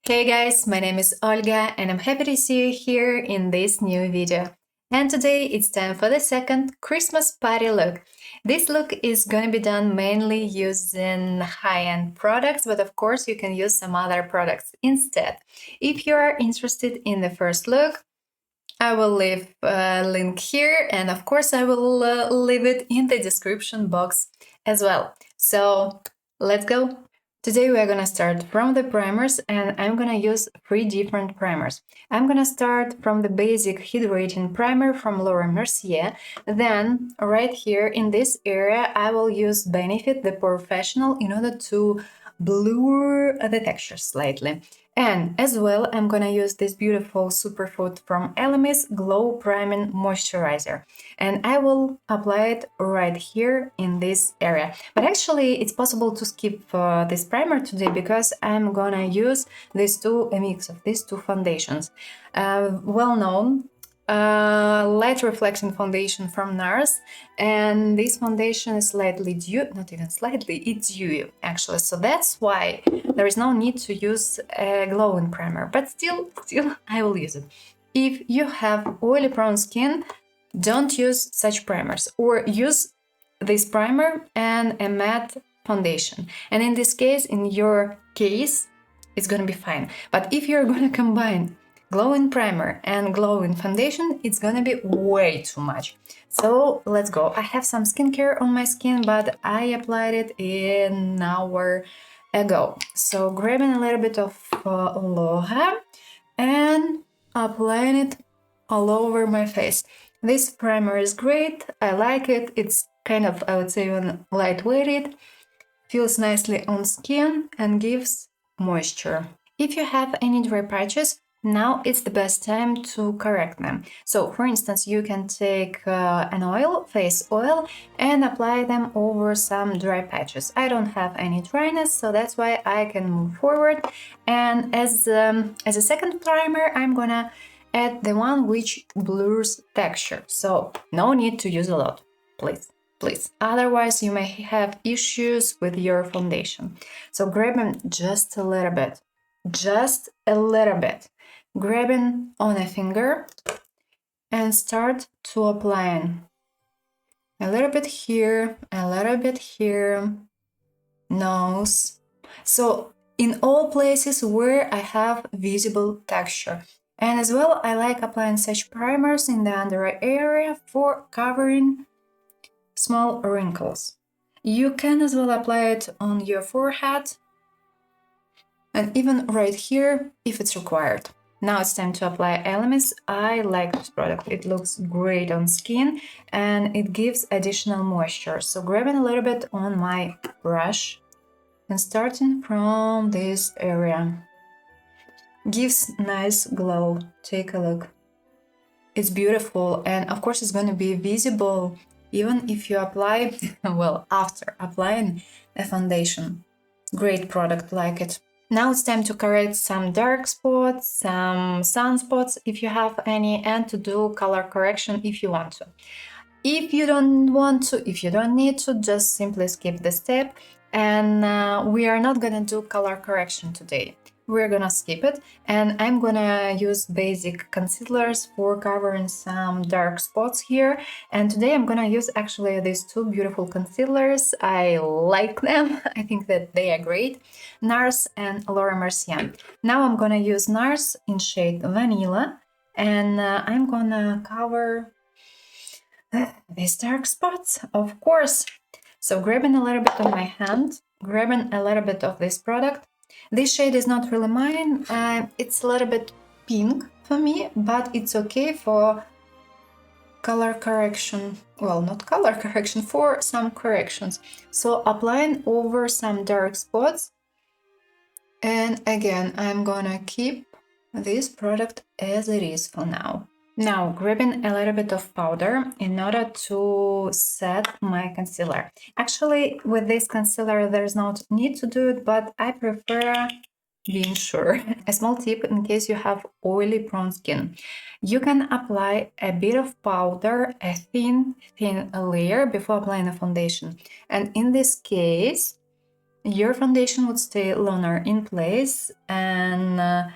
Hey guys, my name is Olga and I'm happy to see you here in this new video. And today it's time for the second Christmas party look. This look is gonna be done mainly using high-end products, but of course you can use some other products instead. If you are interested in the first look, I will leave a link here, and of course I will leave it in the description box as well. So let's go! Today we are gonna start from the primers, and I'm gonna use 3 different primers. I'm gonna start from the basic hydrating primer from MERCIER. Then right here in this area I will use Benefit the Porefessional in order to blur the texture slightly. And as well, I'm gonna use this beautiful superfood from Elemis Glow Priming Moisturizer. And I will apply it right here in this area. But actually, it's possible to skip this primer today because I'm gonna use a mix of these two foundations. Well-known light reflecting foundation from NARS, and this foundation is slightly dewy, not even slightly, it's dewy actually, so that's why there is no need to use a glowing primer, but still I will use it. If you have oily prone skin, don't use such primers, or use this primer and a matte foundation, and in this case, in your case, it's gonna be fine. But if you're gonna combine glowing primer and glowing foundation, it's gonna be way too much. So let's go. I have some skincare on my skin, but I applied it an hour ago. So grabbing a little bit of aloha and applying it all over my face. This primer is great. I like it. It's kind of, I would say, even lightweighted, feels nicely on skin and gives moisture. If you have any dry patches, now it's the best time to correct them. So, for instance, you can take an oil, face oil, and apply them over some dry patches. I don't have any dryness, so that's why I can move forward. And as a second primer, I'm gonna add the one which blurs texture. So, no need to use a lot, please. Otherwise, you may have issues with your foundation. So, grabbing just a little bit. Grabbing on a finger and start to applying a little bit here, nose. So in all places where I have visible texture. And as well, I like applying such primers in the under eye area for covering small wrinkles. You can as well apply it on your forehead and even right here if it's required. Now it's time to apply elemis. I like this product. It looks great on skin and it gives additional moisture. So grabbing a little bit on my brush and starting from this area. Gives nice glow. Take a look. It's beautiful, and of course it's going to be visible even if you apply, well, after applying a foundation. Great product, like it. Now it's time to correct some dark spots, some sunspots if you have any, and to do color correction if you want to. If you don't want to, if you don't need to, just simply skip the step, and we are not gonna do color correction today. We're gonna skip it, and I'm gonna use basic concealers for covering some dark spots here. And today I'm gonna use actually these two beautiful concealers. I like them. I think that they are great. NARS and MERCIER. Now I'm gonna use NARS in shade Vanilla, and I'm gonna cover these dark spots, of course. So grabbing a little bit on my hand, grabbing a little bit of this product. This shade is not really mine, it's a little bit pink for me, but it's okay for color correction. Well, not color correction, for some corrections. So applying over some dark spots. And again, I'm gonna keep this product as it is for now. Now, grabbing a little bit of powder in order to set my concealer. Actually, with this concealer, there's no need to do it, but I prefer being sure. A small tip in case you have oily prone skin. You can apply a bit of powder, a thin layer before applying a foundation. And in this case, your foundation would stay longer in place, and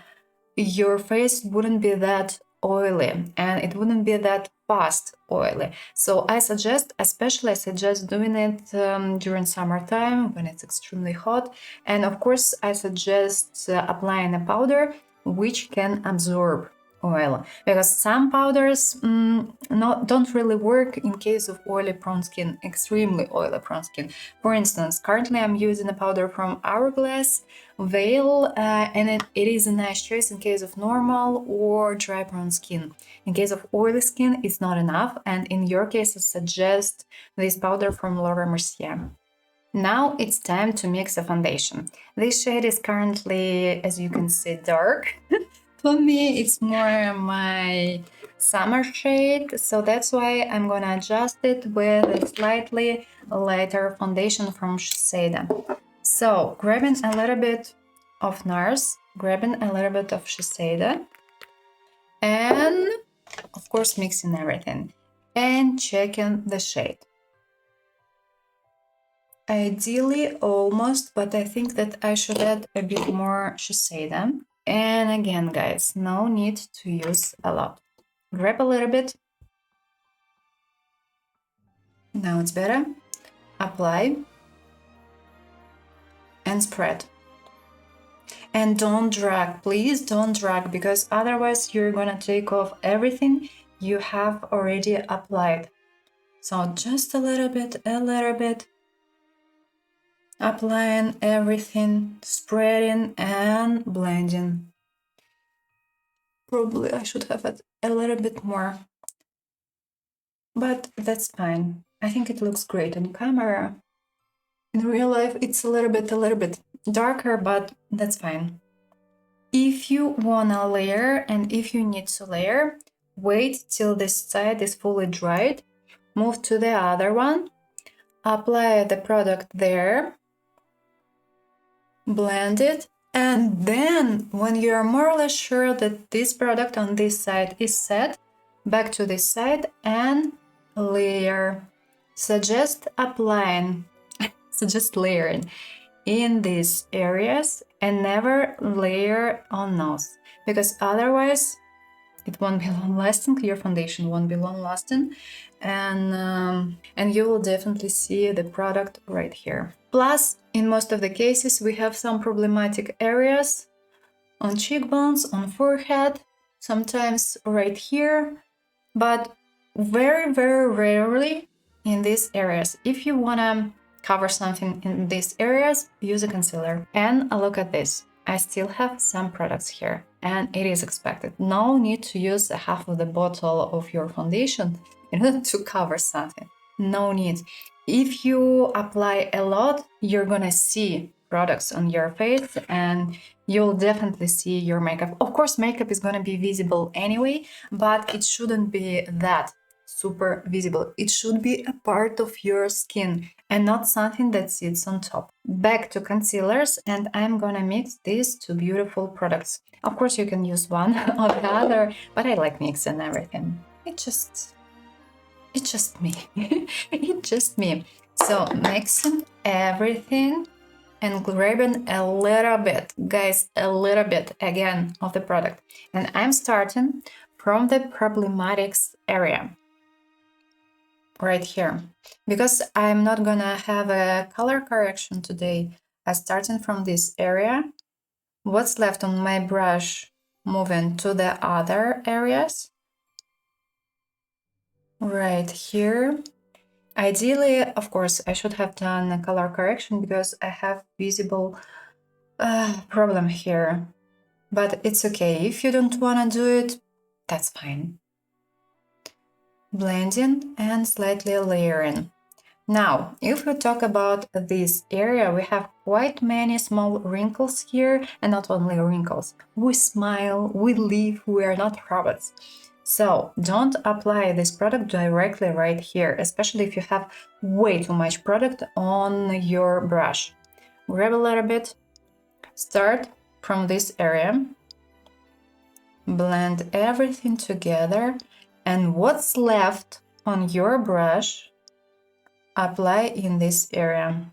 your face wouldn't be that oily, and it wouldn't be that fast oily. So I suggest doing it during summertime when it's extremely hot. And of course, I suggest applying a powder which can absorb oil, because some powders don't really work in case of oily prone skin, extremely oily prone skin. For instance, currently I'm using a powder from HOURGLASS Veil, and it is a nice choice in case of normal or dry prone skin. In case of oily skin, it's not enough, and in your case I suggest this powder from MERCIER. Now it's time to mix a foundation. This shade is currently, as you can see, dark. For me, it's more my summer shade, so that's why I'm gonna adjust it with a slightly lighter foundation from Shiseido. So, grabbing a little bit of NARS, grabbing a little bit of Shiseido, and of course mixing everything and checking the shade. Ideally almost, but I think that I should add a bit more Shiseido. And again, guys, no need to use a lot. Grab a little bit. Now it's better. Apply and spread. And don't drag, please don't drag, because otherwise you're gonna take off everything you have already applied. So just a little bit, applying everything, spreading and blending. Probably I should have had a little bit more, but that's fine. I think it looks great on camera. In real life, it's a little bit darker, but that's fine. If you wanna layer and if you need to layer, wait till this side is fully dried, move to the other one, apply the product there, blend it, and then when you are more or less sure that this product on this side is set, back to this side and layer. Suggest layering in these areas and never layer on nose, because otherwise it won't be long lasting, your foundation won't be long lasting, and you will definitely see the product right here. Plus, in most of the cases, we have some problematic areas on cheekbones, on forehead, sometimes right here, but very, very rarely in these areas. If you wanna cover something in these areas, use a concealer. And look at this. I still have some products here, and it is expected. No need to use half of the bottle of your foundation in order to cover something. No need. If you apply a lot, you're gonna see products on your face and you'll definitely see your makeup. Of course, makeup is gonna be visible anyway, but it shouldn't be that super visible. It should be a part of your skin and not something that sits on top. Back to concealers, and I'm gonna mix these two beautiful products. Of course, you can use one or the other, but I like mixing everything. It's just me. It's just me. So mixing everything and grabbing a little bit, guys, a little bit again of the product. And I'm starting from the problematic area right here, because I'm not gonna have a color correction today. I'm starting from this area. What's left on my brush, moving to the other areas. Right here. Ideally, of course, I should have done a color correction because I have visible problem here. But it's okay. If you don't want to do it, that's fine. Blending and slightly layering. Now, if we talk about this area, we have quite many small wrinkles here, and not only wrinkles. We smile, we live, we are not robots. So don't apply this product directly right here, especially if you have way too much product on your brush. Grab a little bit, start from this area, blend everything together, and what's left on your brush, apply in this area.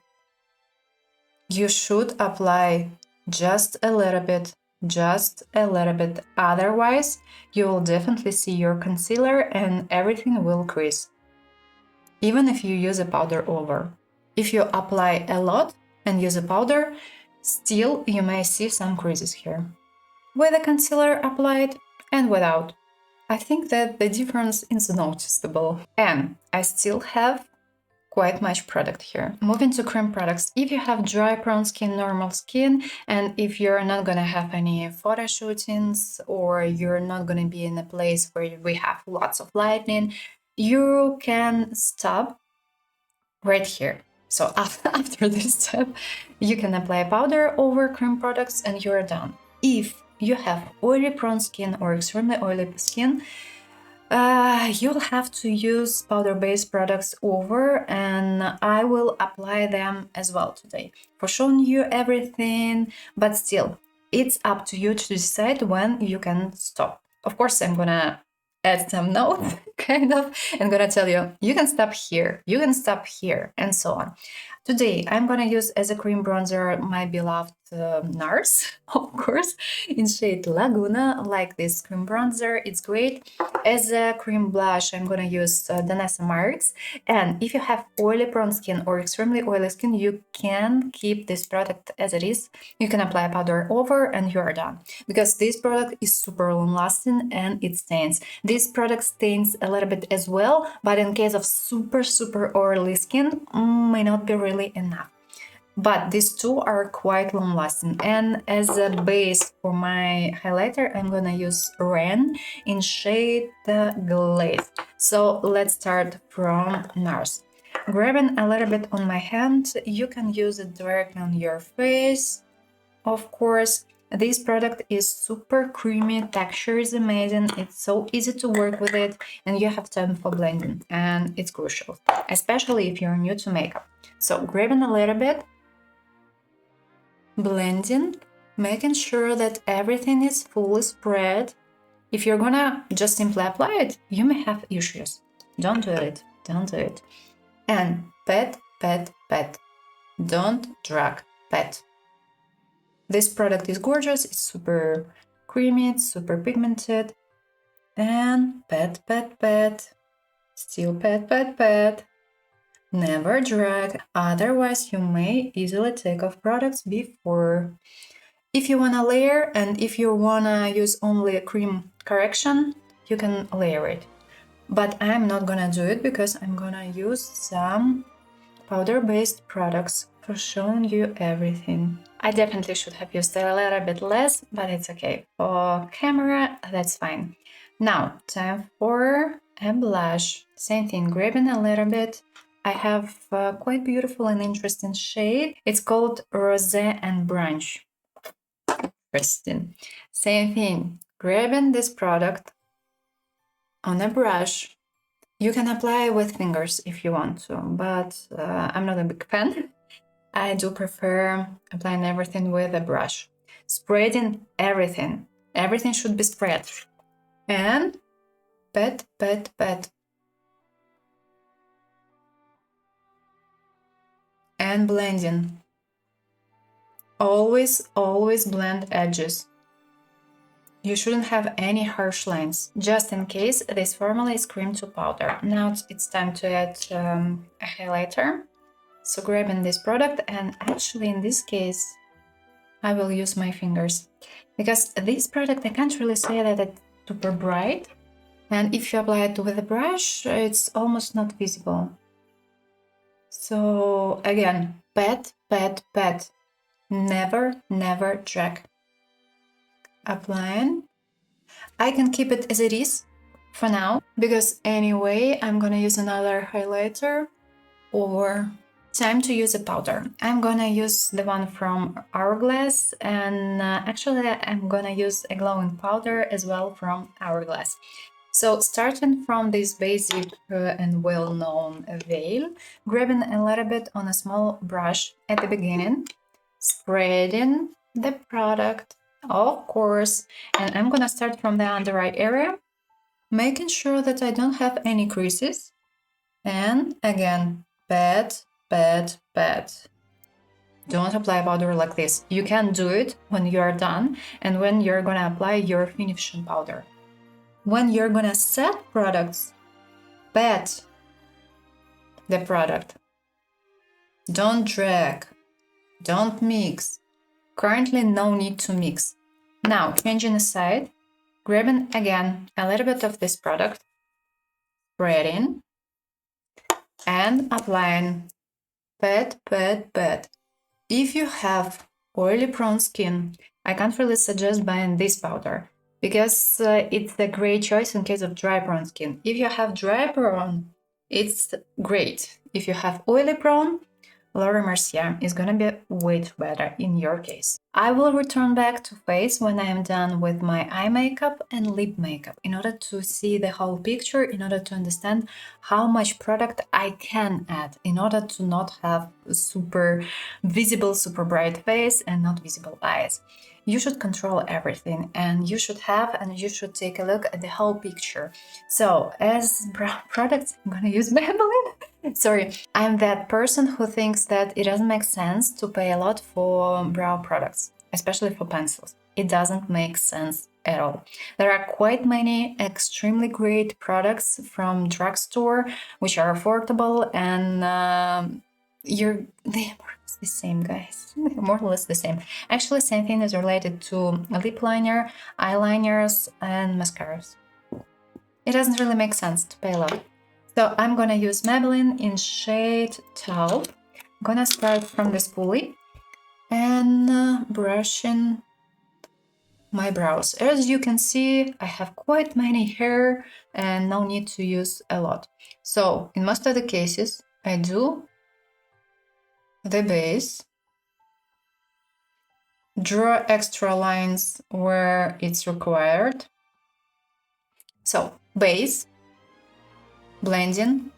You should apply just a little bit, otherwise you will definitely see your concealer and everything will crease, even if you use a powder over. If you apply a lot and use a powder, still you may see some creases here, with the concealer applied and without. I think that the difference is noticeable, and I still have quite much product here. Moving to cream products. If you have dry, prone skin, normal skin, and if you're not gonna have any photo shootings, or you're not gonna be in a place where we have lots of lighting, you can stop right here. So after this step, you can apply powder over cream products and you're done. If you have oily prone skin or extremely oily skin, you'll have to use powder-based products over, and I will apply them as well today for showing you everything, but still, it's up to you to decide when you can stop. Of course, I'm gonna add some notes, kind of, and gonna tell you, you can stop here, you can stop here, and so on. Today, I'm gonna use as a cream bronzer my beloved NARS, of course, in shade Laguna, like this cream bronzer, it's great. As a cream blush, I'm gonna use Danessa Myricks, and if you have oily prone skin or extremely oily skin, you can keep this product as it is. You can apply powder over and you're done, because this product is super long lasting and it stains. This product stains a little bit as well, but in case of super oily skin, may not be really enough. But these two are quite long lasting, and as a base for my highlighter, I'm gonna use Ren in shade Glaze. So let's start from NARS. Grabbing a little bit on my hand, you can use it directly on your face, of course. This product is super creamy, texture is amazing, it's so easy to work with it, and you have time for blending, and it's crucial, especially if you're new to makeup. So grabbing a little bit, blending, making sure that everything is fully spread. If you're gonna just simply apply it, you may have issues. Don't do it, don't do it. And pat, pat, pat. Don't drag, pat. This product is gorgeous, it's super creamy, it's super pigmented. And pat, pat, pat. Still pat, pat, pat. Never drag, otherwise you may easily take off products before. If you wanna layer and if you wanna use only a cream correction, you can layer it. But I'm not gonna do it because I'm gonna use some powder-based products for showing you everything. I definitely should have used a little bit less, but it's okay. For camera, that's fine. Now, time for a blush. Same thing, grabbing a little bit. I have a quite beautiful and interesting shade. It's called Rosé and Brunch. Interesting. Same thing, grabbing this product on a brush. You can apply with fingers if you want to, but I'm not a big fan. I do prefer applying everything with a brush. Spreading everything. Everything should be spread. And pat, pat, pat. And blending. Always blend edges. You shouldn't have any harsh lines, just in case this formula is cream to powder. Now it's time to add a highlighter. So grabbing this product, and actually in this case, I will use my fingers. Because this product, I can't really say that it's super bright. And if you apply it with a brush, it's almost not visible. So again, pat, pat, pat. Never drag. Applying. I can keep it as it is for now, because anyway, I'm gonna use another highlighter, or time to use a powder. I'm gonna use the one from HOURGLASS, and actually I'm gonna use a glowing powder as well from HOURGLASS. So starting from this basic and well-known veil, grabbing a little bit on a small brush at the beginning, spreading the product, of course, and I'm gonna start from the under eye area, making sure that I don't have any creases, and again, pat, pat, pat. Don't apply powder like this. You can do it when you are done and when you're gonna apply your finishing powder. When you're gonna set products, pat the product. Don't drag. Don't mix. Currently, no need to mix. Now, changing aside, grabbing again a little bit of this product, spreading, and applying. Pat, pat, pat. If you have oily prone skin, I can't really suggest buying this powder because it's a great choice in case of dry prone skin. If you have dry prone, it's great. If you have oily prone, MERCIER is gonna be way too better in your case. I will return back to face when I am done with my eye makeup and lip makeup in order to see the whole picture, in order to understand how much product I can add, in order to not have a super visible, super bright face and not visible eyes. You should control everything and you should take a look at the whole picture. So as brow products, I'm gonna use Maybelline. Sorry, I'm that person who thinks that it doesn't make sense to pay a lot for brow products, especially for pencils. It doesn't make sense at all. There are quite many extremely great products from drugstore which are affordable and they're more or less the same, guys. More or less the same. Actually, same thing is related to lip liner, eyeliners, and mascaras. It doesn't really make sense to pay a lot. So I'm gonna use Maybelline in shade Taupe. I'm gonna start from the spoolie and brushing my brows. As you can see, I have quite many hair and no need to use a lot. So in most of the cases, I do the base, draw extra lines where it's required. So base, blending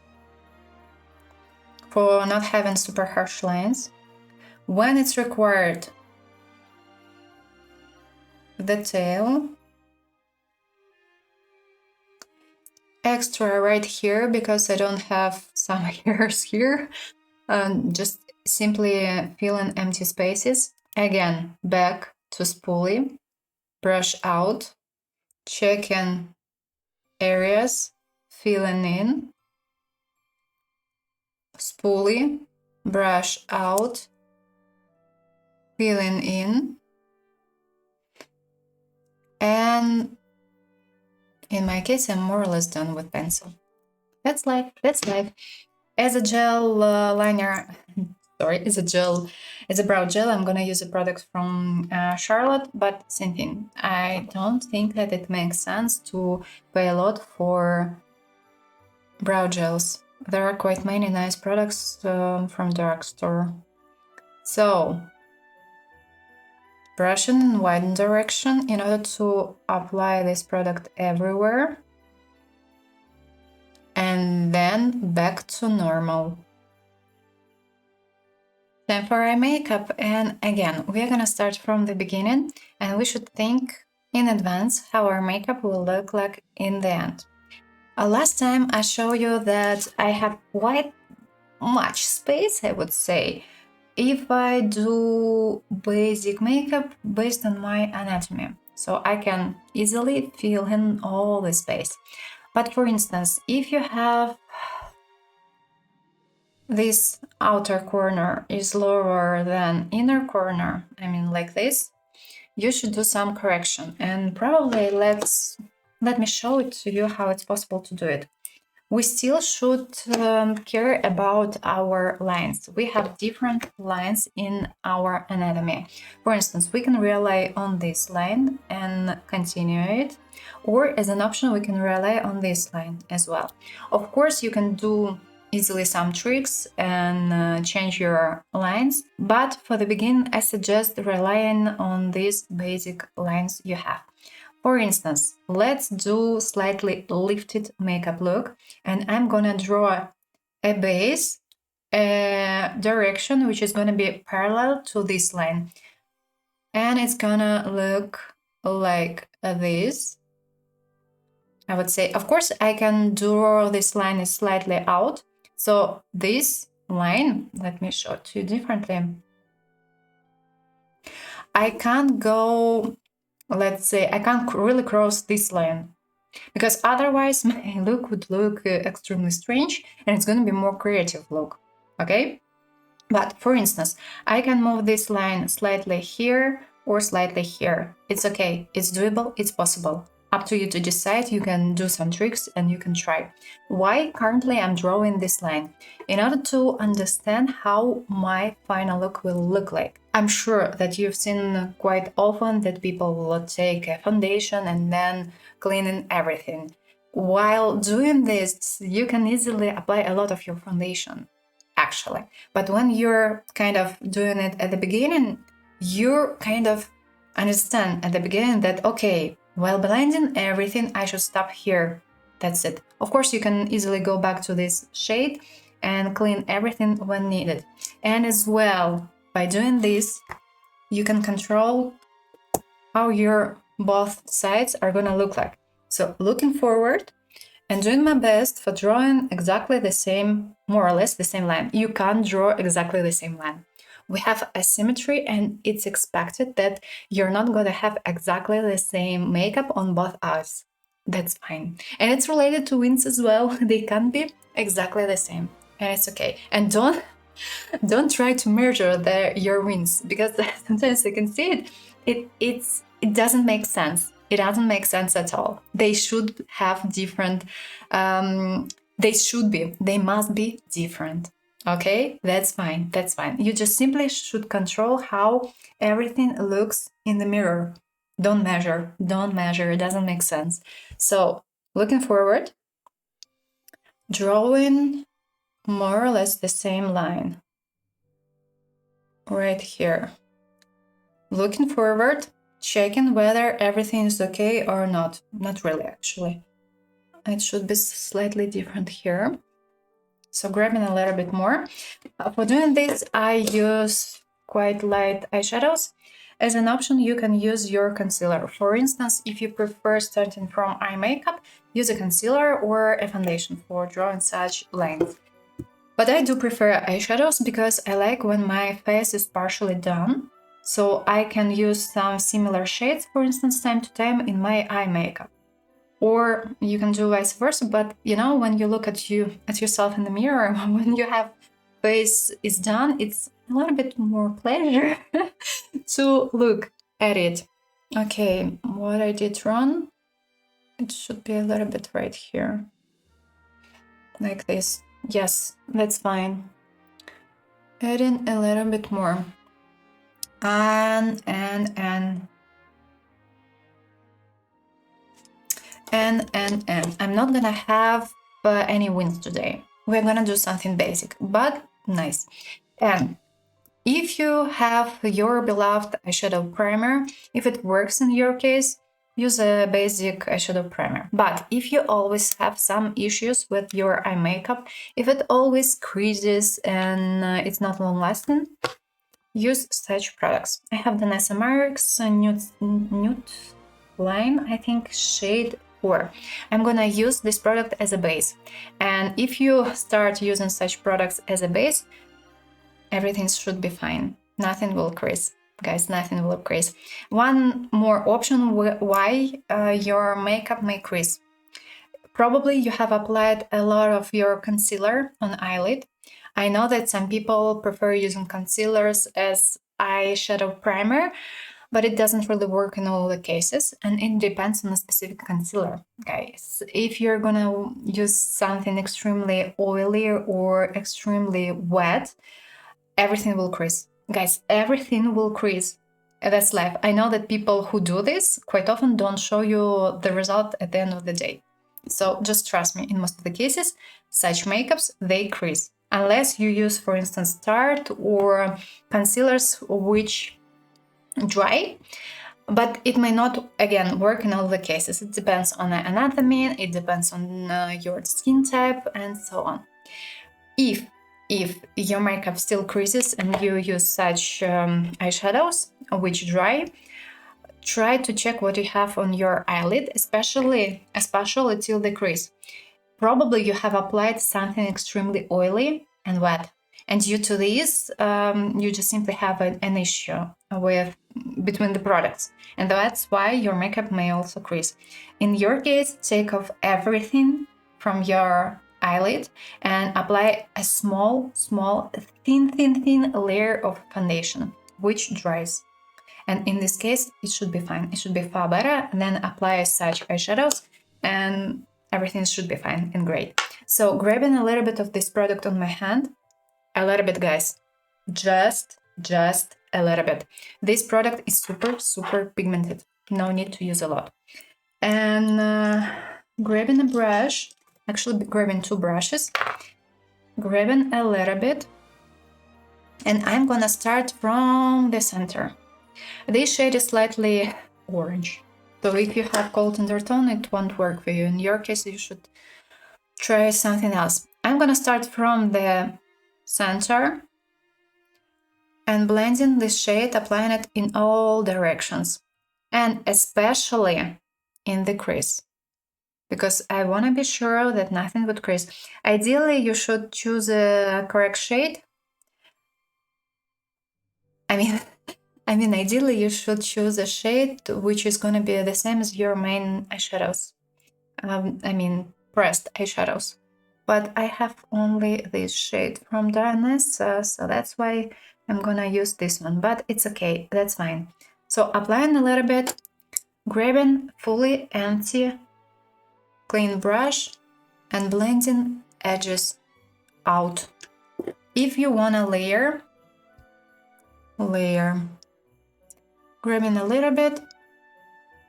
for not having super harsh lines. When it's required, the tail, extra right here because I don't have some hairs here, just simply filling empty spaces. Again, back to spoolie, brush out, checking areas, filling in, spoolie, brush out, filling in, and in my case, I'm more or less done with pencil. That's life, that's life. As a gel liner, as a brow gel, I'm gonna use a product from Charlotte, but same thing. I don't think that it makes sense to pay a lot for brow gels. There are quite many nice products from drugstore. So, brushing in one direction in order to apply this product everywhere. And then back to normal. Time for eye makeup, and again, we are gonna start from the beginning and we should think in advance how our makeup will look like in the end. Last time I showed you that I have quite much space, I would say, if I do basic makeup based on my anatomy. So I can easily fill in all the space. But for instance, if you have this outer corner is lower than inner corner, I mean like this, you should do some correction. And probably let me show it to you how it's possible to do it. We still should care about our lines. We have different lines in our anatomy. For instance, we can rely on this line and continue it, or as an option, we can rely on this line as well. Of course, you can do easily some tricks and change your lines, but for the beginning, I suggest relying on these basic lines you have. For instance, let's do slightly lifted makeup look, and I'm gonna draw a base, a direction which is gonna be parallel to this line, and it's gonna look like this. I would say, of course, I can draw this line is slightly out, so this line, let me show it to you differently. I can't go, let's say, I can't really cross this line, because otherwise my look would look extremely strange and it's going to be more creative look, okay? But for instance, I can move this line slightly here or slightly here. It's okay, it's doable, it's possible. Up to you to decide. You can do some tricks and you can try. Why currently I'm drawing this line? In order to understand how my final look will look like. I'm sure that you've seen quite often that people will take a foundation and then cleaning everything. While doing this, you can easily apply a lot of your foundation, actually. But when you're kind of doing it at the beginning, you kind of understand at the beginning that, okay, while blending everything, I should stop here. That's it. Of course, you can easily go back to this shade and clean everything when needed. And as well, by doing this, you can control how your both sides are gonna look like. So looking forward and doing my best for drawing exactly the same, more or less the same line. You can't draw exactly the same line. We have asymmetry and it's expected that you're not going to have exactly the same makeup on both eyes. That's fine. And it's related to wings as well. They can't be exactly the same. And it's okay. And don't try to measure your wings, because sometimes you can see it doesn't make sense. It doesn't make sense at all. They should have different, they must be different. Okay, that's fine, that's fine. You just simply should control how everything looks in the mirror. Don't measure, it doesn't make sense. So, looking forward, drawing more or less the same line right here. Looking forward, checking whether everything is okay or not. Not really, actually. It should be slightly different here. So grabbing a little bit more. For doing this, I use quite light eyeshadows. As an option, you can use your concealer. For instance, if you prefer starting from eye makeup, use a concealer or a foundation for drawing such lines. But I do prefer eyeshadows because I like when my face is partially done. So I can use some similar shades, for instance, time to time in my eye makeup. Or you can do vice versa, but you know, when you look at yourself in the mirror, when your face is done, it's a little bit more pleasure to look at it. Okay, what I did wrong, it should be a little bit right here. Like this. Yes, that's fine. Adding a little bit more. And I'm not gonna have any wings today. We're gonna do something basic, but nice. And if you have your beloved eyeshadow primer, if it works in your case, use a basic eyeshadow primer. But if you always have some issues with your eye makeup, if it always creases and it's not long-lasting, use such products. I have the Nessa Marks nude line, I think shade 4. I'm gonna use this product as a base. And if you start using such products as a base, everything should be fine. Nothing will crease. Guys, nothing will crease. One more option why your makeup may crease. Probably you have applied a lot of your concealer on eyelid. I know that some people prefer using concealers as eyeshadow primer, but it doesn't really work in all the cases, and it depends on a specific concealer, guys. If you're gonna use something extremely oily or extremely wet, everything will crease. Guys, everything will crease. That's life. I know that people who do this quite often don't show you the result at the end of the day. So just trust me, in most of the cases, such makeups, they crease. Unless you use, for instance, Tarte or concealers which dry, but it may not, again, work in all the cases. It depends on the anatomy, it depends on your skin type, and so on. If your makeup still creases and you use such eyeshadows which dry, try to check what you have on your eyelid, especially till the crease. Probably you have applied something extremely oily and wet, And due to this, you just simply have an issue with between the products. And that's why your makeup may also crease. In your case, take off everything from your eyelid and apply a small, thin layer of foundation, which dries. And in this case, it should be fine. It should be far better. And then apply such eyeshadows and everything should be fine and great. So grabbing a little bit of this product on my hand, a little bit, guys, just a little bit. This product is super pigmented. No need to use a lot. And grabbing a brush, actually grabbing two brushes, grabbing a little bit, and I'm gonna start from the center. This shade is slightly orange, so if you have cold undertone, it won't work for you. In your case, you should try something else. I'm gonna start from the center and blending this shade, applying it in all directions, and especially in the crease, because I want to be sure that nothing would crease. Ideally, you should choose a correct shade. I mean, ideally, you should choose a shade which is going to be the same as your main eyeshadows. Pressed eyeshadows. But I have only this shade from Darkness, so that's why I'm gonna use this one. But it's okay, that's fine. So applying a little bit, grabbing fully empty, clean brush, and blending edges out. If you wanna layer, grabbing a little bit,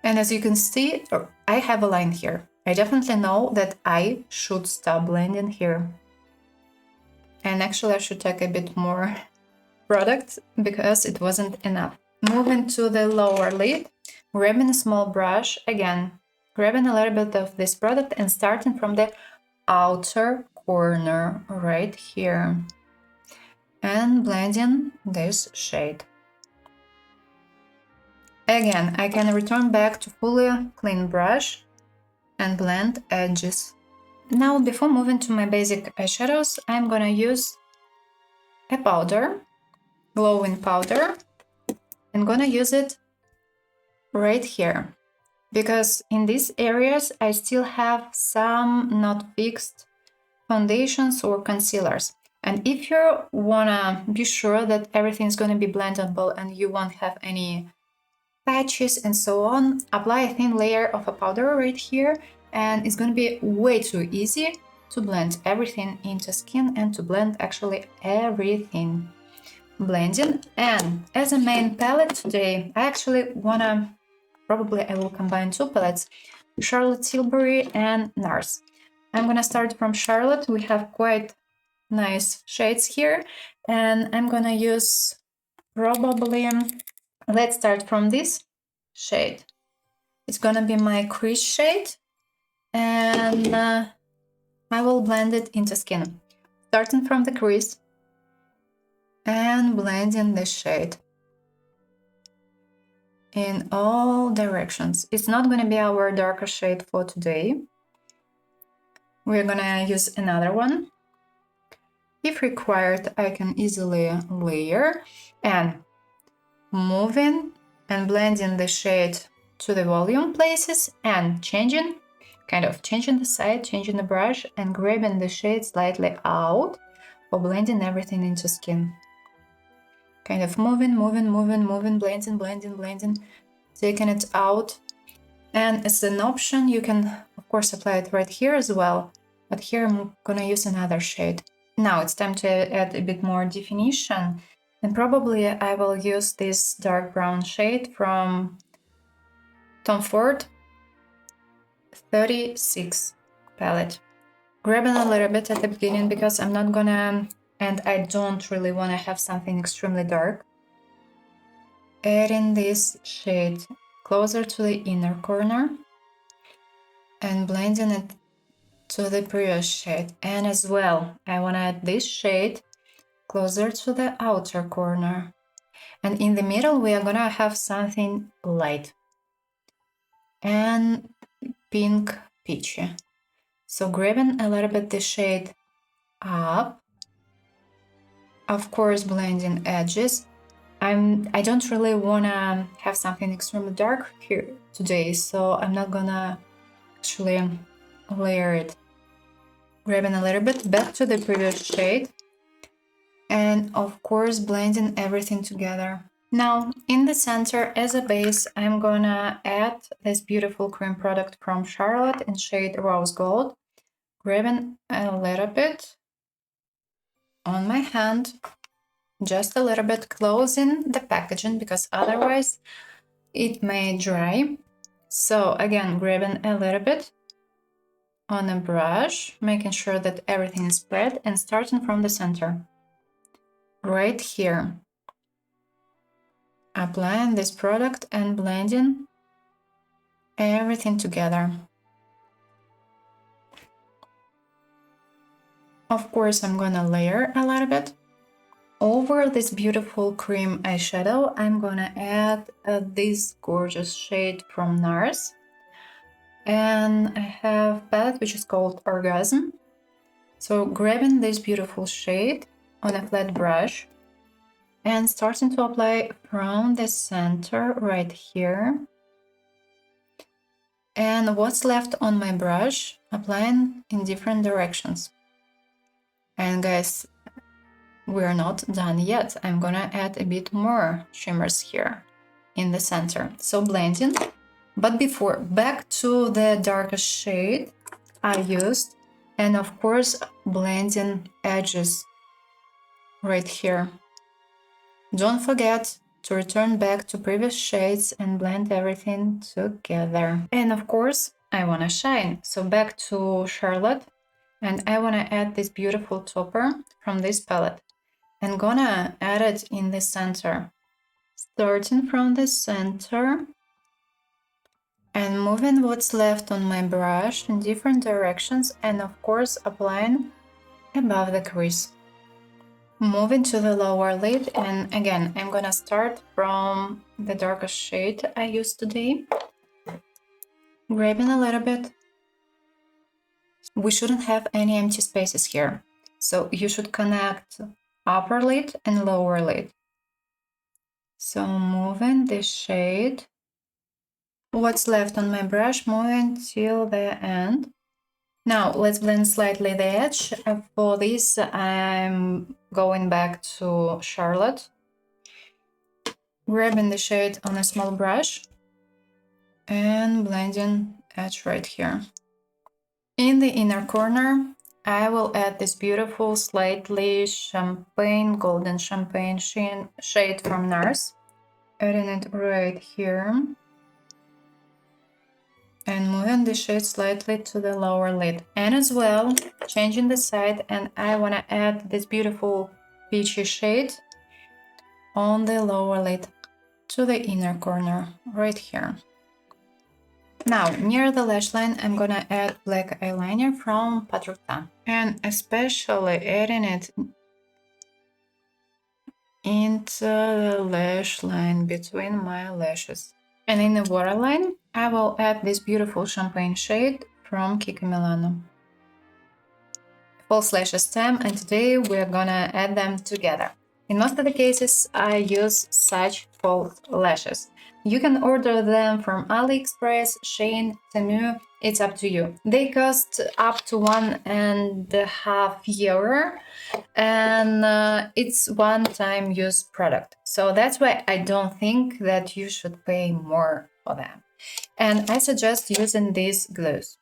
and as you can see, I have a line here. I definitely know that I should stop blending here. And actually I should take a bit more product because it wasn't enough. Moving to the lower lid, grabbing a small brush, again, grabbing a little bit of this product and starting from the outer corner right here. And blending this shade. Again, I can return back to fully clean brush and blend edges. Now, before moving to my basic eyeshadows, I'm gonna use a powder, glowing powder. I'm gonna use it right here, because in these areas I still have some not fixed foundations or concealers. And if you wanna be sure that everything's gonna be blendable and you won't have any patches and so on, apply a thin layer of a powder right here, and it's going to be way too easy to blend everything into skin and to blend actually everything. Blending. And as a main palette today, I actually wanna, probably I will combine two palettes, Charlotte Tilbury and NARS. I'm gonna start from Charlotte. We have quite nice shades here, and I'm gonna use probably, let's start from this shade. It's gonna be my crease shade, and I will blend it into skin. Starting from the crease and blending the shade in all directions. It's not gonna be our darker shade for today. We're gonna use another one. If required, I can easily layer, and moving and blending the shade to the volume places and changing the side, changing the brush and grabbing the shade slightly out for blending everything into skin. Kind of moving, blending, taking it out. And as an option, you can of course apply it right here as well, but here I'm gonna use another shade. Now it's time to add a bit more definition, and probably I will use this dark brown shade from Tom Ford 36 palette. Grabbing a little bit at the beginning because I'm not gonna, and I don't really want to have something extremely dark. Adding this shade closer to the inner corner and blending it to the previous shade. And as well, I want to add this shade closer to the outer corner. And in the middle, we are gonna have something light and pink peachy. So grabbing a little bit the shade up Of course, blending edges. I don't really wanna have something extremely dark here today, so I'm not gonna actually layer it. Grabbing a little bit back to the previous shade, and of course blending everything together. Now in the center as a base, I'm gonna add this beautiful cream product from Charlotte in shade Rose Gold. Grabbing a little bit on my hand, just a little bit, closing the packaging because otherwise it may dry. So again, grabbing a little bit on a brush, making sure that everything is spread, and starting from the center. Right here. Applying this product and blending everything together. Of course, I'm gonna layer a little bit. Over this beautiful cream eyeshadow, I'm gonna add this gorgeous shade from NARS. And I have palette which is called Orgasm. So grabbing this beautiful shade on a flat brush and starting to apply from the center right here. And what's left on my brush, applying in different directions. And guys, we're not done yet. I'm gonna add a bit more shimmers here in the center. So blending. But before, back to the darkest shade I used, and of course blending edges right here. Don't forget to return back to previous shades and blend everything together. And of course, I wanna shine. So back to Charlotte, and I wanna add this beautiful topper from this palette. I'm gonna add it in the center. Starting from the center and moving what's left on my brush in different directions, and of course applying above the crease. Moving to the lower lid, and again I'm gonna start from the darkest shade I used today. Grabbing a little bit. We shouldn't have any empty spaces here, so you should connect upper lid and lower lid. So moving this shade, what's left on my brush, moving till the end. Now let's blend slightly the edge. For this I'm going back to Charlotte, grabbing the shade on a small brush and blending edge right here. In the inner corner I will add this beautiful slightly golden champagne shade from NARS, adding it right here and moving the shade slightly to the lower lid, and as well changing the side, and I want to add this beautiful peachy shade on the lower lid to the inner corner right here. Now near the lash line I'm gonna add black eyeliner from Patruta, and especially adding it into the lash line between my lashes. And in the waterline I will add this beautiful champagne shade from Kiko Milano. False lashes stem, and today we're gonna add them together. In most of the cases I use such false lashes. You can order them from AliExpress, Shein, Temu, it's up to you. They cost up to €1.50 and it's one-time use product. So that's why I don't think that you should pay more for them. And I suggest using these glues.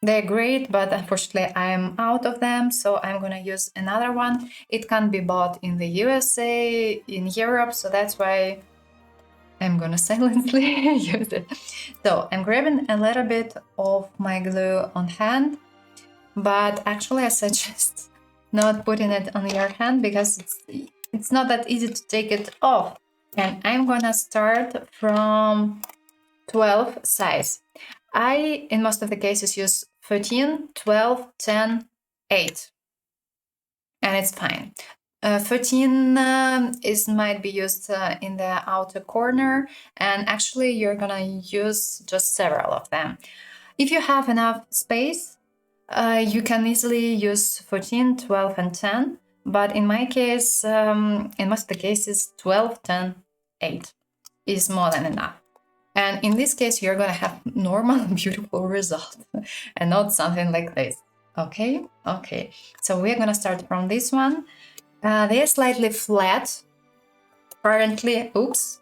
They're great, but unfortunately I'm out of them, so I'm gonna use another one. It can't be bought in the USA, in Europe, so that's why I'm gonna silently use it. So I'm grabbing a little bit of my glue on hand, but actually I suggest not putting it on your hand because it's not that easy to take it off. And I'm gonna start from 12 size. I, in most of the cases, use 13, 12, 10, 8, and it's fine. 13 might be used in the outer corner, and actually you're gonna use just several of them. If you have enough space, you can easily use 14, 12, and 10, But in my case, in most of the cases, 12, 10, 8 is more than enough. And in this case, you're going to have normal, beautiful result and not something like this. Okay? Okay. So we're going to start from this one. They are slightly flat currently. Oops.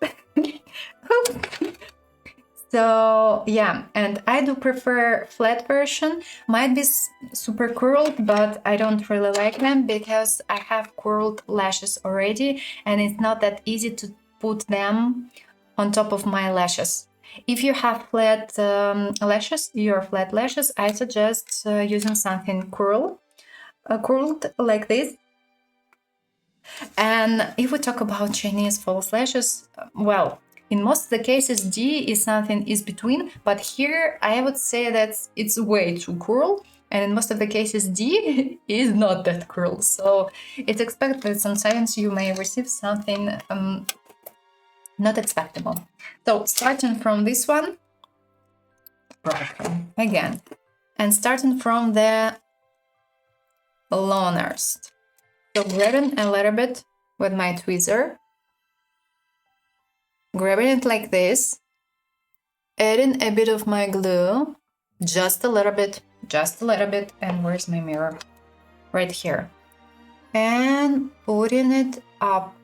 So yeah, and I do prefer flat version. Might be super curled, but I don't really like them because I have curled lashes already, and it's not that easy to put them on top of my lashes. If you have flat lashes, your flat lashes, I suggest using something curled like this. And if we talk about Chinese false lashes, well, in most of the cases, D is something is between, but here I would say that it's way too curl, and in most of the cases, D is not that curl. So it's expected that sometimes you may receive something not expectable. So starting from this one, again, and starting from the loners. So grabbing a little bit with my tweezer, grabbing it like this, adding a bit of my glue, just a little bit, and where's my mirror? Right here. And putting it up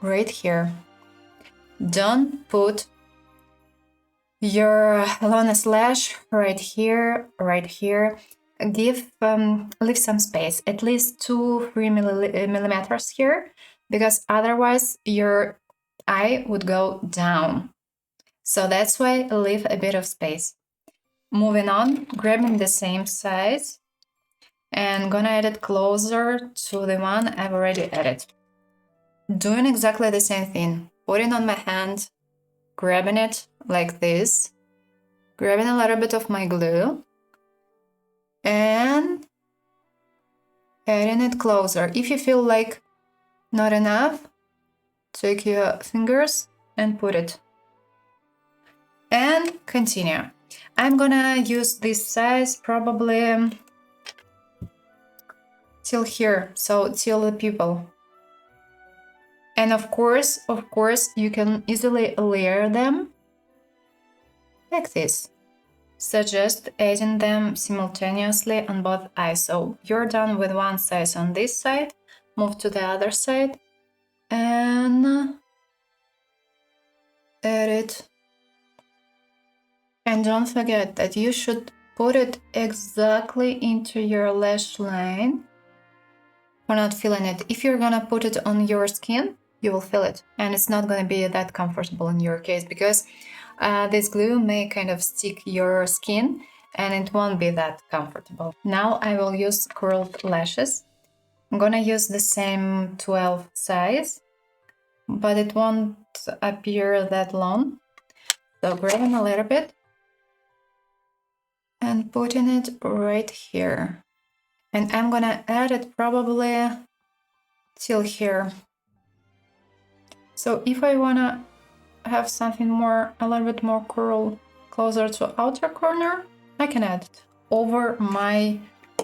right here. Don't put your longest lash right here. Leave some space, at least 2-3 millimeters here, because otherwise your eye would go down. So that's why leave a bit of space. Moving on, grabbing the same size and gonna add it closer to the one I've already added. Doing exactly the same thing, putting on my hand, grabbing it like this, grabbing a little bit of my glue, and adding it closer. If you feel like not enough, take your fingers and put it. And continue. I'm gonna use this size probably till here, so till the pupil. And of course, you can easily layer them like this. Suggest adding them simultaneously on both eyes. So you're done with one size on this side, move to the other side and add it. And don't forget that you should put it exactly into your lash line for not feeling it. If you're gonna put it on your skin, you will feel it, and it's not gonna be that comfortable in your case because this glue may kind of stick your skin and it won't be that comfortable. Now I will use curled lashes. I'm gonna use the same 12 size, but it won't appear that long. So grabbing a little bit and putting it right here. And I'm gonna add it probably till here. So if I wanna have something more, a little bit more curl closer to outer corner, I can add it over my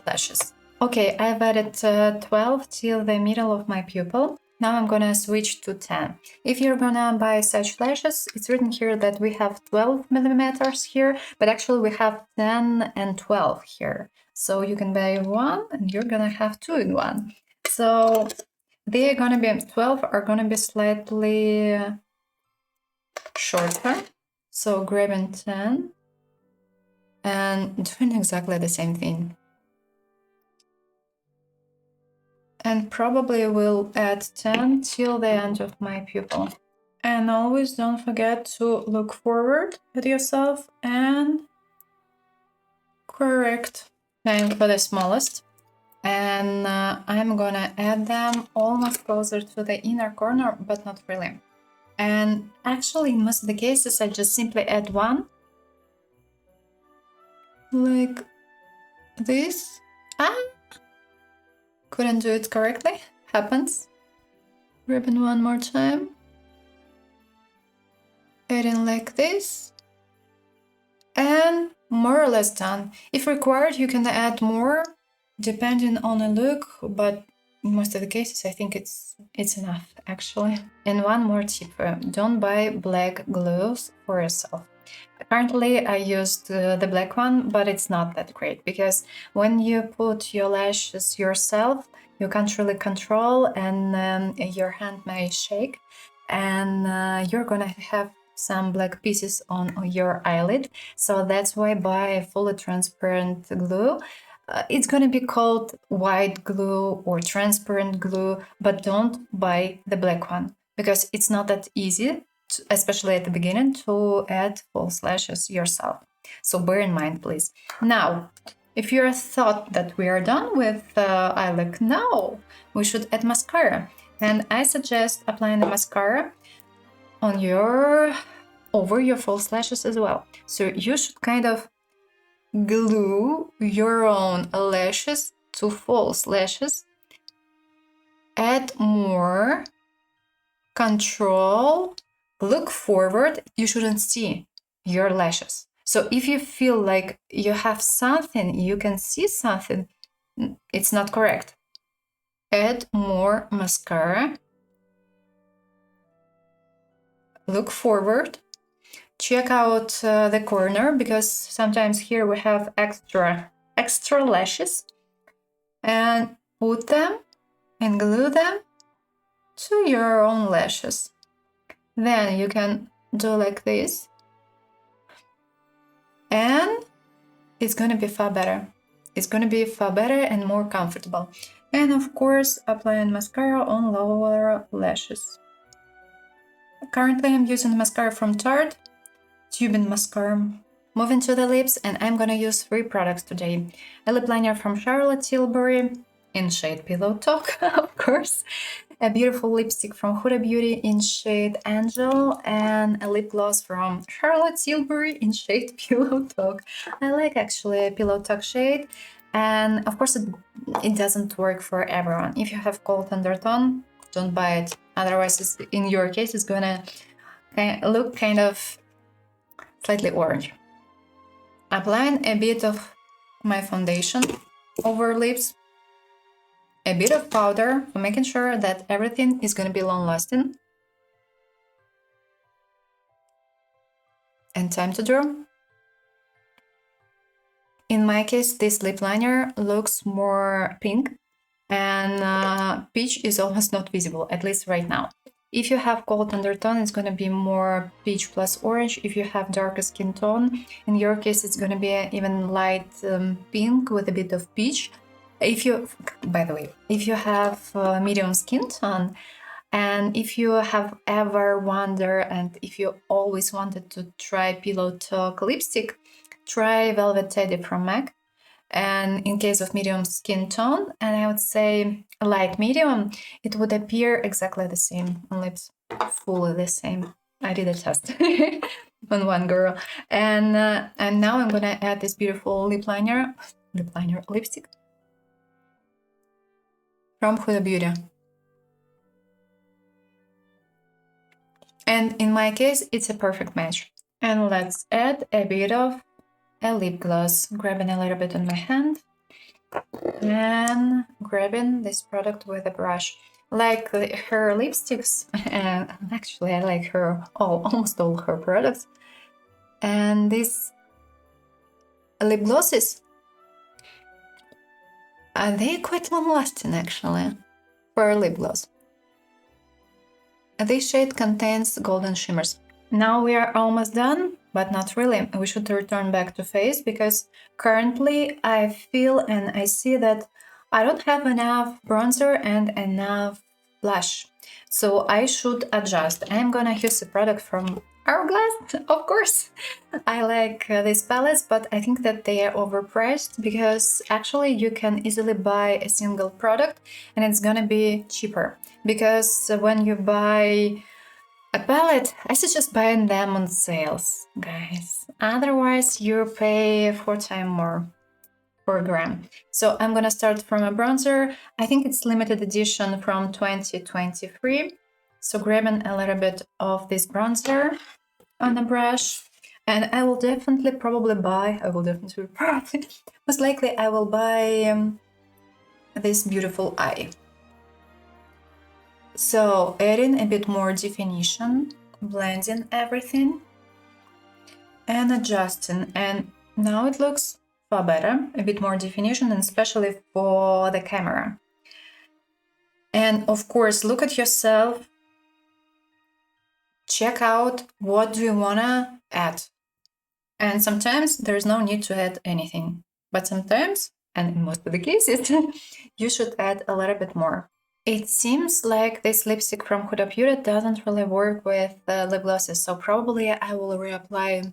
lashes. Okay, I've added 12 till the middle of my pupil. Now I'm gonna switch to 10. If you're gonna buy such lashes, it's written here that we have 12 millimeters here, but actually we have 10 and 12 here. So you can buy one and you're gonna have two in one. So they are gonna be 12 are gonna be slightly shorter. So grabbing 10 and doing exactly the same thing. And probably will add 10 till the end of my pupil. And always don't forget to look forward at yourself and correct. Time for the smallest. And I'm gonna add them almost closer to the inner corner, but not really. And actually, in most of the cases, I just simply add one. Like this. Couldn't do it correctly. Happens. Ribbon one more time. Adding like this. And more or less done. If required, you can add more depending on the look, but in most of the cases I think it's enough actually. And one more tip, don't buy black glues for yourself. Currently I used the black one, but it's not that great because when you put your lashes yourself, you can't really control, and your hand may shake, and you're gonna have some black pieces on your eyelid. So that's why buy a fully transparent glue. It's gonna be called white glue or transparent glue, but don't buy the black one because it's not that easy, especially at the beginning, to add false lashes yourself. So bear in mind, please. Now, if you thought that we are done with eye look, no, we should add mascara. And I suggest applying the mascara on over your false lashes as well. So you should kind of glue your own lashes to false lashes. Add more control. Look forward. You shouldn't see your lashes. So if you feel like you have something, you can see something, it's not correct. Add more mascara. Look forward. Check out the corner, because sometimes here we have extra lashes, and put them and glue them to your own lashes. Then you can do like this, and it's gonna be far better. It's gonna be far better and more comfortable. And of course, applying mascara on lower lashes. Currently I'm using mascara from Tarte, tubing mascara. Moving to the lips, and I'm gonna use 3 products today. A lip liner from Charlotte Tilbury in shade Pillow Talk, of course. A beautiful lipstick from Huda Beauty in shade Angel, and a lip gloss from Charlotte Tilbury in shade Pillow Talk. I like actually Pillow Talk shade, and of course it doesn't work for everyone. If you have cold undertone, don't buy it. Otherwise, in your case, it's gonna look kind of slightly orange. Applying a bit of my foundation over lips, a bit of powder for making sure that everything is going to be long-lasting. And time to draw. In my case, this lip liner looks more pink, and peach is almost not visible, at least right now. If you have cold undertone, it's going to be more peach plus orange. If you have darker skin tone, in your case, it's going to be even light pink with a bit of peach. If you, by the way, if you have medium skin tone, and if you have ever wondered, and if you always wanted to try Pillow Talk lipstick, try Velvet Teddy from MAC. And in case of medium skin tone, and I would say light medium, it would appear exactly the same on lips, fully the same. I did a test on one girl, and now I'm gonna add this beautiful lipstick from Huda Beauty. And in my case, it's a perfect match. And let's add a bit of a lip gloss, grabbing a little bit on my hand and grabbing this product with a brush. Like her lipsticks, and actually I like her almost all her products. And these lip glosses, they're quite long lasting actually for a lip gloss. This shade contains golden shimmers. Now we are almost done, but not really. We should return back to face, because currently I feel and I see that I don't have enough bronzer and enough blush. So I should adjust. I'm gonna use a product from HOURGLASS, of course. I like these palettes, but I think that they are overpriced, because actually you can easily buy a single product and it's gonna be cheaper. Because when you buy a palette, I suggest buying them on sales, guys. Otherwise, you pay 4 times more per gram. So I'm gonna start from a bronzer. I think it's limited edition from 2023. So grabbing a little bit of this bronzer on a brush, and I will definitely most likely I will buy this beautiful eye. So adding a bit more definition, blending everything and adjusting, and now it looks far better, a bit more definition, and especially for the camera. And of course, look at yourself, check out what do you wanna add. And sometimes there's no need to add anything, but sometimes, and in most of the cases, you should add a little bit more. It seems like this lipstick from Huda Beauty doesn't really work with lip glosses, so probably I will reapply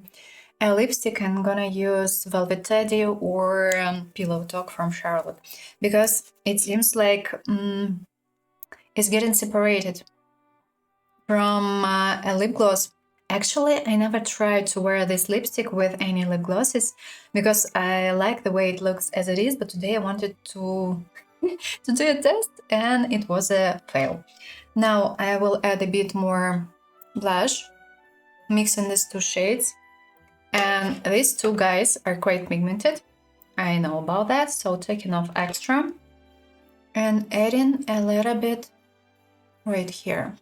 a lipstick. I'm gonna use Velvet Teddy or Pillow Talk from Charlotte, because it seems like it's getting separated from a lip gloss. Actually, I never tried to wear this lipstick with any lip glosses because I like the way it looks as it is, but today I wanted to to do a test and it was a fail. Now I will add a bit more blush, mixing these two shades. And these two guys are quite pigmented. I know about that, so taking off extra and adding a little bit right here.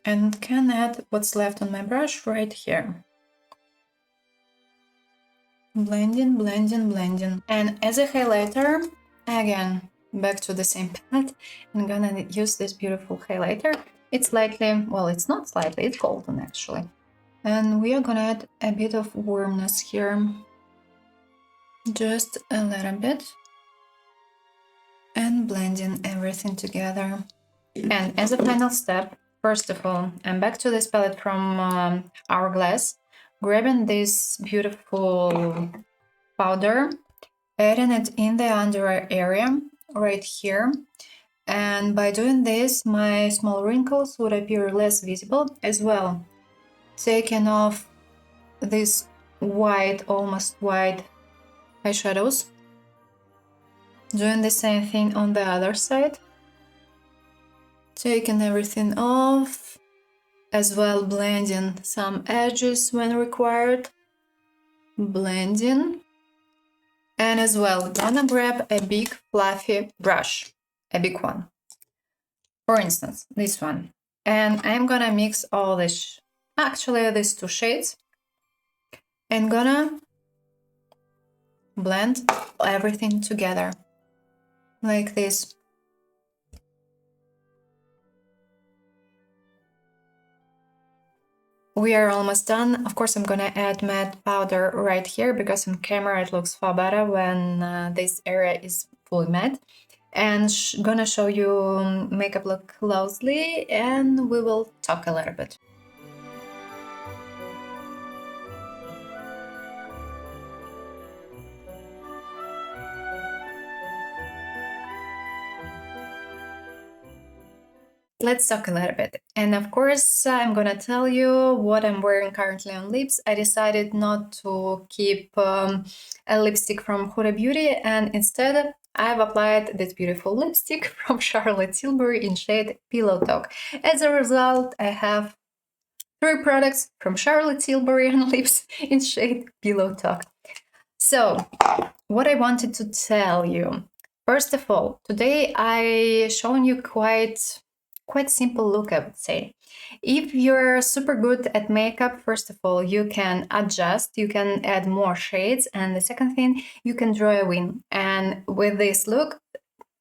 And can add what's left on my brush right here. Blending, blending, blending. And as a highlighter, again, back to the same palette, I'm gonna use this beautiful highlighter. It's slightly, well, it's not slightly, it's golden actually. And we are gonna add a bit of warmness here. Just a little bit. And blending everything together. And as a final step, first of all, I'm back to this palette from HOURGLASS, grabbing this beautiful powder, adding it in the under eye area right here. And by doing this, my small wrinkles would appear less visible as well. Taking off these white, almost white eyeshadows. Doing the same thing on the other side. Taking everything off, as well blending some edges when required. Blending. And as well, gonna grab a big fluffy brush, a big one. For instance, this one. And I'm gonna mix all this, actually these two shades, and gonna blend everything together, like this. We are almost done. Of course, I'm gonna add matte powder right here because on camera it looks far better when this area is fully matte. And gonna show you makeup look closely and we will talk a little bit. Let's talk a little bit. And of course, I'm gonna tell you what I'm wearing currently on lips. I decided not to keep a lipstick from Huda Beauty, and instead I've applied this beautiful lipstick from Charlotte Tilbury in shade Pillow Talk. As a result, I have 3 products from Charlotte Tilbury on lips in shade Pillow Talk. So, what I wanted to tell you. First of all, today I shown you quite simple look, I would say. If you're super good at makeup, first of all, you can adjust, you can add more shades, and the second thing, you can draw a wing. And with this look,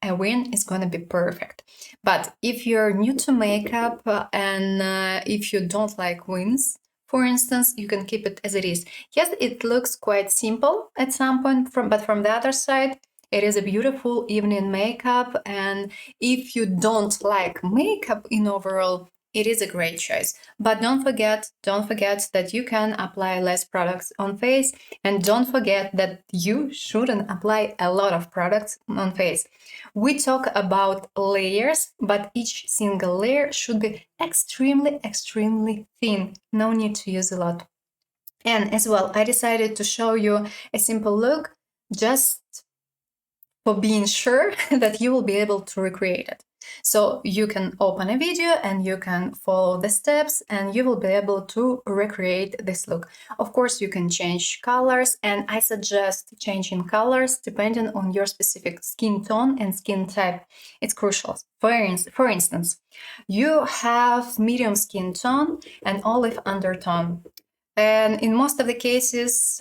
a wing is gonna be perfect. But if you're new to makeup and if you don't like wings, for instance, you can keep it as it is. Yes, it looks quite simple at some point, but from the other side, it is a beautiful evening makeup, and if you don't like makeup in overall, it is a great choice. But don't forget that you can apply less products on face, and don't forget that you shouldn't apply a lot of products on face. We talk about layers, but each single layer should be extremely, extremely thin. No need to use a lot. And as well, I decided to show you a simple look just for being sure that you will be able to recreate it. So you can open a video and you can follow the steps and you will be able to recreate this look. Of course, you can change colors, and I suggest changing colors depending on your specific skin tone and skin type. It's crucial. For instance, you have medium skin tone and olive undertone. And in most of the cases,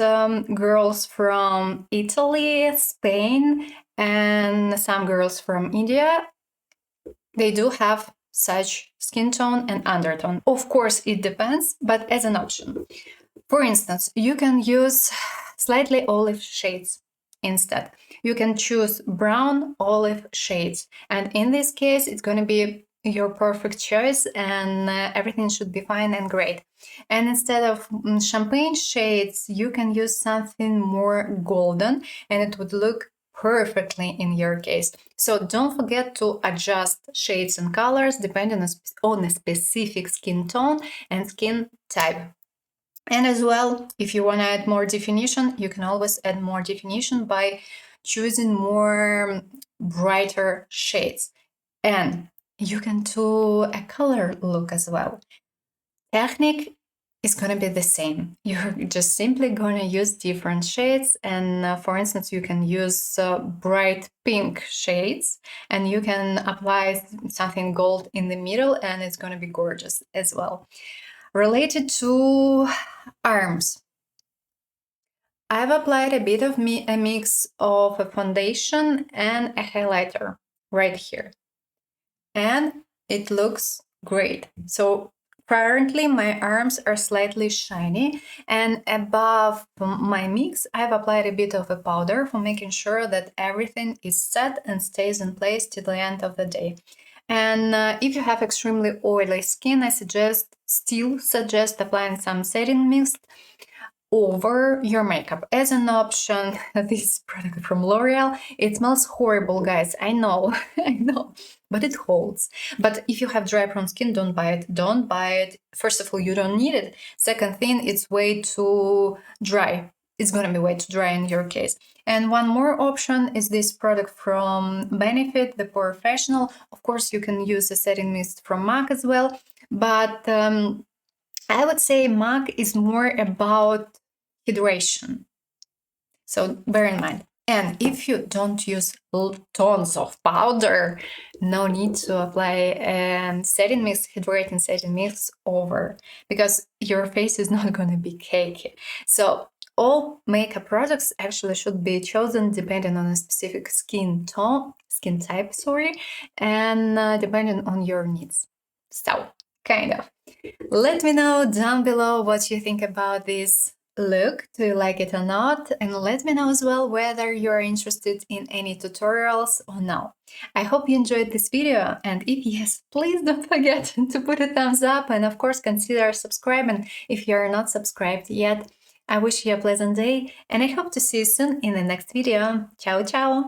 girls from Italy, Spain, and some girls from India, they do have such skin tone and undertone. Of course, it depends, but as an option. For instance, you can use slightly olive shades instead. You can choose brown olive shades. And in this case, it's going to be your perfect choice, and everything should be fine and great. And instead of champagne shades, you can use something more golden, and it would look perfectly in your case. So don't forget to adjust shades and colors depending on a specific skin tone and skin type. And as well, if you want to add more definition, you can always add more definition by choosing more brighter shades. And you can do a color look as well. Technique is going to be the same. You're just simply going to use different shades. And for instance, you can use bright pink shades, and you can apply something gold in the middle, and it's going to be gorgeous as well. Related to arms, I've applied a bit of a mix of a foundation and a highlighter right here. And it looks great. So currently my arms are slightly shiny, and above my mix I've applied a bit of a powder for making sure that everything is set and stays in place till the end of the day. And if you have extremely oily skin, I still suggest applying some setting mist over your makeup. As an option, this product from L'Oreal, it smells horrible, guys. I know, I know, but it holds. But if you have dry prone skin, don't buy it. Don't buy it. First of all, you don't need it. Second thing, it's way too dry. It's gonna be way too dry in your case. And one more option is this product from Benefit, the Porefessional. Of course, you can use a setting mist from MAC as well, but I would say MAC is more about hydration. So bear in mind. And if you don't use tons of powder, no need to apply setting mist, hydrating setting mist over, because your face is not going to be cakey. So all makeup products actually should be chosen depending on a specific skin type, and depending on your needs. So, kind of. Let me know down below what you think about this look. Do you like it or not? And let me know as well whether you're interested in any tutorials or no. I hope you enjoyed this video, and if yes, please don't forget to put a thumbs up, and of course consider subscribing if you're not subscribed yet. I wish you a pleasant day, and I hope to see you soon in the next video. Ciao, ciao!